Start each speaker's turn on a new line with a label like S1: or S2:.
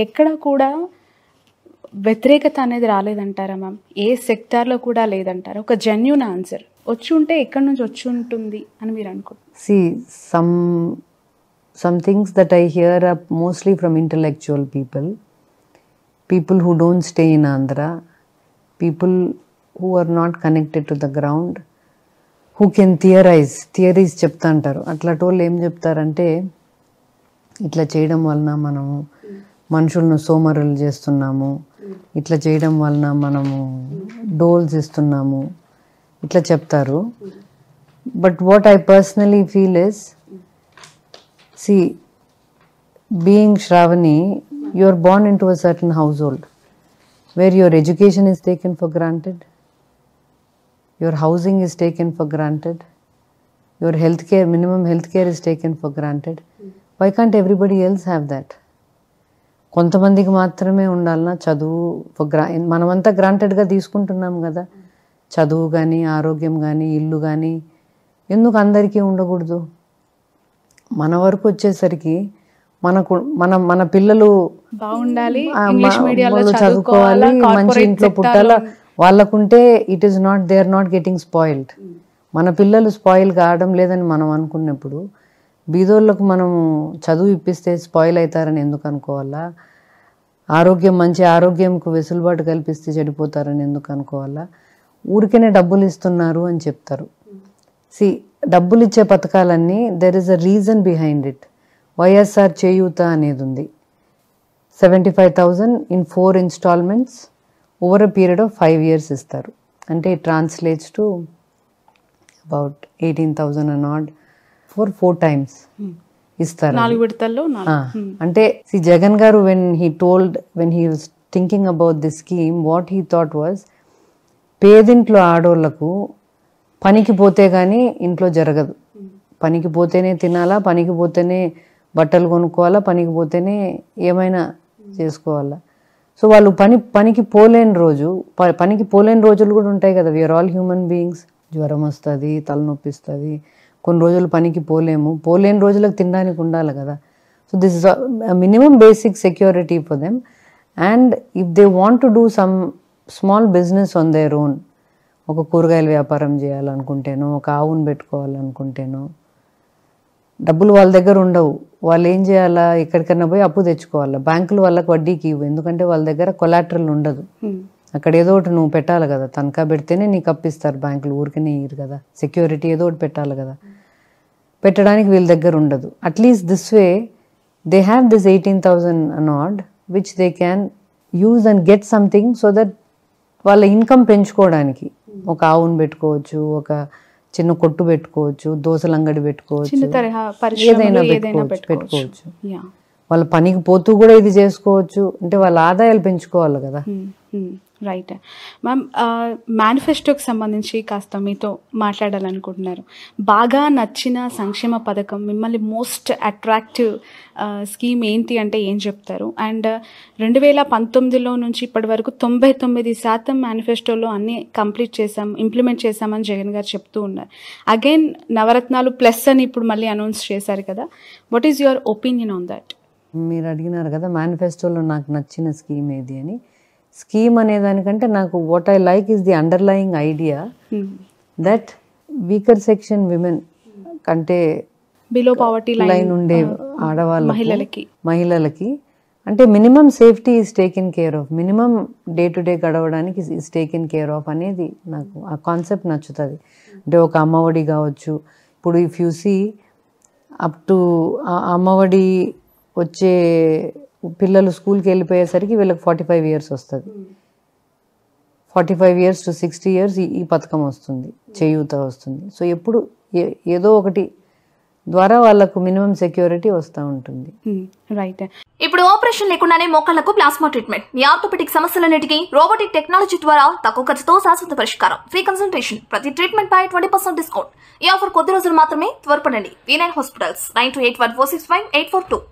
S1: ఎక్కడ కూడా వ్యతిరేకత అనేది రాలేదంటారా మ్యామ్? ఏ సెక్టార్లో కూడా లేదంటారా? ఒక జెన్యూన్ ఆన్సర్ వచ్చి ఉంటే ఎక్కడి నుంచి వచ్చి ఉంటుంది అని మీరు అనుకుంటున్నారు?
S2: See, some things that I hear are mostly from intellectual people who don't stay in Andhra, people who are not connected to the ground, who can theories చెప్తా అంటారు. అట్లాంటి వాళ్ళు ఏం చెప్తారంటే, ఇట్లా చేయడం వలన మనము మనుషులను సోమరులు చేస్తున్నాము, ఇట్లా చేయడం వలన మనము డోల్స్ ఇస్తున్నాము, ఇట్లా చెప్తారు. But what I personally feel is, see, being Shravani, you are born into a certain household where your education is taken for granted, your housing is taken for granted, your healthcare, minimum healthcare is taken for granted. Why can't everybody else have that? కొంతమందికి మాత్రమే ఉండాలన్నా చదువు మనమంతా గ్రాంటెడ్గా తీసుకుంటున్నాం కదా. చదువు కానీ, ఆరోగ్యం కానీ, ఇల్లు కానీ ఎందుకు అందరికీ ఉండకూడదు? మన వరకు వచ్చేసరికి మన పిల్లలు
S1: బాగుండాలి,
S2: చదువుకోవాలి, మంచి ఇంట్లో పుట్టాలా, వాళ్ళకుంటే it is not, they are not getting spoiled. మన పిల్లలు స్పాయిల్ కావడం లేదని మనం అనుకున్నప్పుడు బీదోళ్ళకు మనము చదువు ఇప్పిస్తే స్పాయిల్ అవుతారని ఎందుకు అనుకోవాలా? మంచి ఆరోగ్యంకు వెసులుబాటు కల్పిస్తే చెడిపోతారని ఎందుకు అనుకోవాలా? ఊరికేనే డబ్బులు ఇస్తున్నారు అని చెప్తారు. డబ్బులు ఇచ్చే పథకాలన్నీ there is a reason behind it. YSR చేయూత అనేది ఉంది. 75,000 in 4 installments over a period of 5 years ఇస్తారు. అంటే it translates to about 18,000 and odd for 4 times ఇస్తారు.
S1: 4 విడతల్లో.
S2: అంటే జగన్ గారు when he was thinking about this scheme, what he thought was, పేదింట్లో ఆడోళ్లకు పనికి పోతే కానీ ఇంట్లో జరగదు. పనికి పోతేనే తినాలా, పనికి పోతేనే బట్టలు కొనుక్కోవాలా, పనికి పోతేనే ఏమైనా చేసుకోవాలా. సో వాళ్ళు పనికి పోలేని రోజులు కూడా ఉంటాయి కదా. We are all human beings. జ్వరం వస్తుంది, తలనొప్పి వస్తుంది, కొన్ని రోజులు పనికి పోలేని రోజులకు తినడానికి ఉండాలి కదా. So this is minimum basic security for them. And if they want to do some small business on their own, ఒక కూరగాయల వ్యాపారం చేయాలనుకుంటేనో, ఒక ఆవును పెట్టుకోవాలనుకుంటేనో, డబ్బులు వాళ్ళ దగ్గర ఉండవు. వాళ్ళు ఏం చేయాలా? ఎక్కడికన్నా పోయి అప్పు తెచ్చుకోవాలా. బ్యాంకులు వాళ్ళకి వడ్డీకి ఇవ్వు, ఎందుకంటే వాళ్ళ దగ్గర కొలాటరల్ ఉండదు. అక్కడ ఏదో ఒకటి నువ్వు పెట్టాలి కదా. తనఖా పెడితేనే నీకు అప్పిస్తారు బ్యాంకులు, ఊరికనే ఇయ్యరు కదా. సెక్యూరిటీ ఏదో ఒకటి పెట్టాలి కదా. పెట్టడానికి వీళ్ళ దగ్గర ఉండదు. At least this way they have this 18,000 and odd which they can use and get something so that వాళ్ళ ఇన్కమ్ పెంచుకోవడానికి ఒక ఆవును పెట్టుకోవచ్చు, ఒక చిన్న కొట్టు పెట్టుకోవచ్చు, దోసల అంగడి పెట్టుకోవచ్చు, ఏదైనా పెట్టుకోవచ్చు. వాళ్ళ పనికి పోతూ కూడా ఇది చేసుకోవచ్చు. అంటే వాళ్ళ ఆదాయాలు పెంచుకోవాలి కదా.
S1: రైట్ మ్యామ్, మేనిఫెస్టోకి సంబంధించి కాస్త మీతో మాట్లాడాలనుకుంటున్నారు. బాగా నచ్చిన సంక్షేమ పథకం, మిమ్మల్ని మోస్ట్ అట్రాక్టివ్ స్కీమ్ ఏంటి అంటే ఏం చెప్తారు? అండ్ 2019లో నుంచి ఇప్పటి వరకు 99% మేనిఫెస్టోలో అన్నీ ఇంప్లిమెంట్ చేశామని జగన్ గారు చెప్తూ ఉన్నారు. అగైన్ నవరత్నాలు ప్లస్ అని ఇప్పుడు మళ్ళీ అనౌన్స్ చేశారు కదా. What is your opinion on that?
S2: మీరు అడిగినారు కదా మేనిఫెస్టోలో నాకు నచ్చిన స్కీమ్ ఏది అని. స్కీమ్ అనేదానికంటే నాకు what I like is the underlying idea that weaker section women కంటే
S1: బిలో పావర్టీ
S2: లైన్ ఉండే మహిళలకి అంటే minimum safety is taken care of, minimum day to day గడవడానికి ఈజ్ టేకెన్ కేర్ ఆఫ్ అనేది నాకు ఆ కాన్సెప్ట్ నచ్చుతుంది. అంటే ఒక అమ్మఒడి కావచ్చు. ఇప్పుడు if you see up to Amma Vodi వచ్చే పిల్లలు స్కూల్కి వెళ్ళిపోయేసరికి వీళ్ళకి 45 years వస్తుంది. 45 years to 60 years ఈ పథకం వస్తుంది, చేయూత వస్తుంది. సో ఎప్పుడు ఏదో ఒకటి ద్వారా వాళ్ళకు మినిమం సెక్యూరిటీ వస్తూ ఉంటుంది.
S1: రైట్.
S3: ఇప్పుడు ఆపరేషన్ లేకుండానే మోకాళ్లకు ప్లాస్మా ట్రీట్మెంట్, మీ ఆర్థోపెటిక్ సమస్యలన్నిటికీ రోబోటిక్ టెక్నాలజీ ద్వారా తక్కువ ఖర్చుతో శాశ్వత పరిష్కారం, ఫ్రీ కన్సల్టేషన్, ప్రతి ట్రీట్మెంట్ పై 20% డిస్కౌంట్. ఈ ఆఫర్ కొద్ది రోజులు మాత్రమే, త్వరపడండి. V9 hospitals 9281465842.